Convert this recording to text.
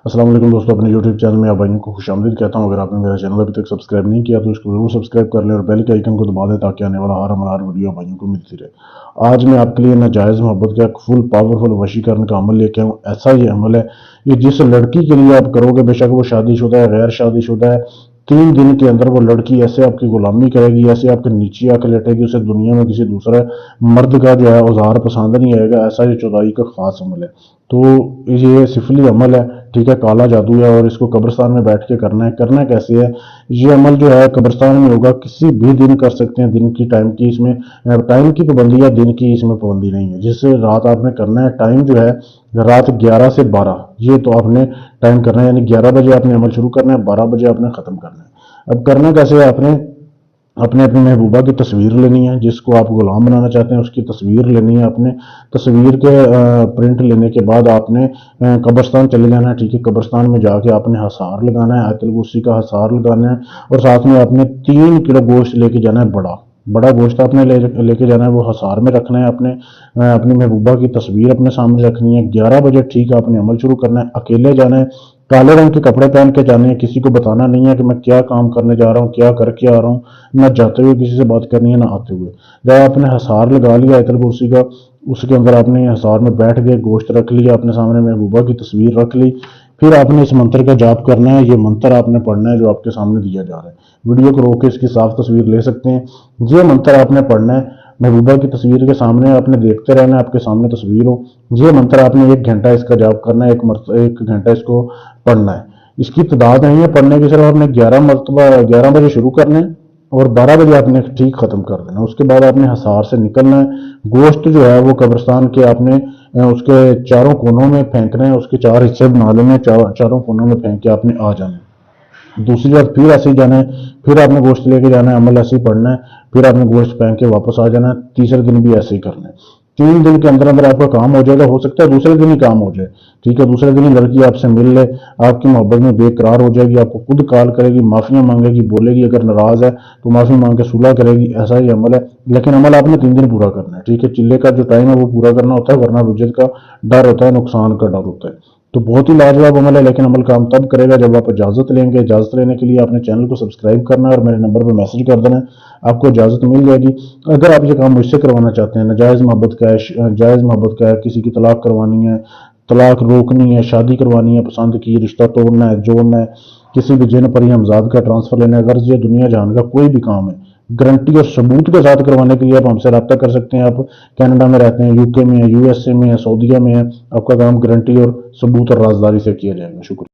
السلام علیکم دوستوں، اپنے یوٹیوب چینل میں آپ بھائیوں کو خوش آمدید کہتا ہوں۔ اگر آپ نے میرا چینل ابھی تک سبسکرائب نہیں کیا تو اس کو ضرور سبسکرائب کر لیں اور بیل کے آئیکن کو دبا دیں تاکہ آنے والا ہر ویڈیو بھائیوں کو ملتی رہے۔ آج میں آپ کے لیے ناجائز محبت کا ایک فل پاورفل وشیکرن کا عمل لے کے آؤں۔ ایسا یہ عمل ہے یہ جس لڑکی کے لیے آپ کرو گے، بے شک وہ شادی شدہ ہے، غیر شادی شدہ ہے، 3 دن کے اندر وہ لڑکی ایسے آپ کی غلامی کرے گی، ایسے آپ کے نیچے آ کے لیٹے گی، اسے دنیا میں کسی دوسرے مرد کا جو ہے اوزار پسند نہیں آئے گا۔ ایسا یہ چودائی کا خاص عمل ہے۔ تو یہ سفلی عمل ہے، ٹھیک ہے، کالا جادو ہے، اور اس کو قبرستان میں بیٹھ کے کرنا کیسے ہے؟ یہ عمل جو ہے قبرستان میں ہوگا، کسی بھی دن کر سکتے ہیں، دن کی ٹائم کی اس میں ٹائم کی پابندی ہے، دن کی اس میں پابندی نہیں ہے۔ جس رات آپ نے کرنا ہے، ٹائم جو ہے رات 11 سے 12، یہ تو آپ نے ٹائم کرنا ہے، یعنی 11 بجے آپ نے عمل شروع کرنا ہے، 12 بجے آپ نے ختم کرنا ہے۔ اب کرنا کیسے ہے؟ آپ نے اپنی محبوبہ کی تصویر لینی ہے، جس کو آپ غلام بنانا چاہتے ہیں اس کی تصویر لینی ہے۔ اپنے تصویر کے پرنٹ لینے کے بعد آپ نے قبرستان چلے جانا ہے، ٹھیک ہے۔ قبرستان میں جا کے آپ نے حصار لگانا ہے، آیت الکرسی کا حصار لگانا ہے، اور ساتھ میں آپ نے 3 کلو گوشت لے کے جانا ہے، بڑا گوشت آپ نے لے کے جانا ہے، وہ حصار میں رکھنا ہے۔ اپنی محبوبہ کی تصویر اپنے سامنے رکھنی ہے۔ 11 بجے ٹھیک ہے آپ نے عمل شروع کرنا ہے، اکیلے جانا ہے، کالے رنگ کے کپڑے پہن کے جانے ہیں، کسی کو بتانا نہیں ہے کہ میں کیا کام کرنے جا رہا ہوں، کیا کر کے آ رہا ہوں، نہ جاتے ہوئے کسی سے بات کرنی ہے، نہ آتے ہوئے۔ جب آپ نے حصار لگا لیا آیت الکرسی کا، اس کے اندر آپ نے حصار میں بیٹھ گئے، گوشت رکھ لیا اپنے سامنے، محبوبہ کی تصویر رکھ لی، پھر آپ نے اس منتر کا جاپ کرنا ہے۔ یہ منتر آپ نے پڑھنا ہے جو آپ کے سامنے دیا جا رہا ہے۔ ویڈیو کو روک کے اس کی صاف تصویر لے سکتے ہیں۔ یہ منتر آپ نے پڑھنا ہے، محبوبہ کی تصویر کے سامنے آپ نے دیکھتے رہنا ہے، آپ کے سامنے تصویر ہو۔ یہ منتر آپ نے 1 گھنٹہ اس کا جاپ کرنا ہے، 1 گھنٹہ اس کو پڑھنا ہے۔ اس کی تعداد نہیں ہے پڑھنے کی، صرف آپ نے 11 بجے شروع کرنا ہے اور 12 بجے آپ نے ٹھیک ختم کر دینا۔ اس کے بعد آپ نے حصار سے نکلنا ہے۔ گوشت جو ہے وہ قبرستان کے آپ نے اس کے چاروں کونوں میں پھینکنا ہے، اس کے 4 حصے بنا لینے، چاروں کونوں میں پھینک کے آپ نے آ جانا ہے۔ دوسری بات پھر ایسے ہی جانا ہے، پھر آپ نے گوشت لے کے جانا ہے، عمل ایسے ہی پڑھنا ہے، پھر آپ نے گوشت پھینک کے واپس آ جانا ہے۔ تیسرے دن بھی ایسے ہی کرنا ہے۔ 3 دن کے اندر آپ کا کام ہو جائے گا، ہو سکتا ہے دوسرے دن ہی کام ہو جائے، ٹھیک ہے۔ دوسرے دن ہی لڑکی آپ سے مل لے، آپ کی محبت میں بے قرار ہو جائے گی، آپ کو خود کال کرے گی، معافیاں مانگے گی، بولے گی، اگر ناراض ہے تو معافی مانگ کے صلح کرے گی۔ ایسا ہی عمل ہے، لیکن عمل آپ نے 3 دن پورا کرنا ہے، ٹھیک ہے۔ چلے کا جو ٹائم ہے وہ پورا کرنا ہوتا ہے، ورنہ رجت کا ڈر ہوتا ہے، نقصان کا ڈر ہوتا ہے۔ تو بہت ہی لاجواب عمل ہے، لیکن عمل کام تب کرے گا جب آپ اجازت لیں گے۔ اجازت لینے کے لیے آپ نے چینل کو سبسکرائب کرنا ہے اور میرے نمبر پہ میسج کر دینا ہے، آپ کو اجازت مل جائے گی۔ اگر آپ یہ کام مجھ سے کروانا چاہتے ہیں، ناجائز محبت کا ہے، جائز محبت کا ہے، کسی کی طلاق کروانی ہے، طلاق روکنی ہے، شادی کروانی ہے، پسند کی، رشتہ توڑنا ہے، جوڑنا ہے، کسی بھی جن پری ہمزاد کا ٹرانسفر لینا ہے، غرض یہ دنیا جہان کا کوئی بھی کام ہے، گارنٹی اور ثبوت کے ساتھ کروانے کے لیے آپ ہم سے رابطہ کر سکتے ہیں۔ آپ کینیڈا میں رہتے ہیں، UK میں ہیں، USA میں ہیں، سعودیہ میں ہیں، آپ کا کام گارنٹی اور ثبوت اور رازداری سے کیا جائے گا۔ شکریہ۔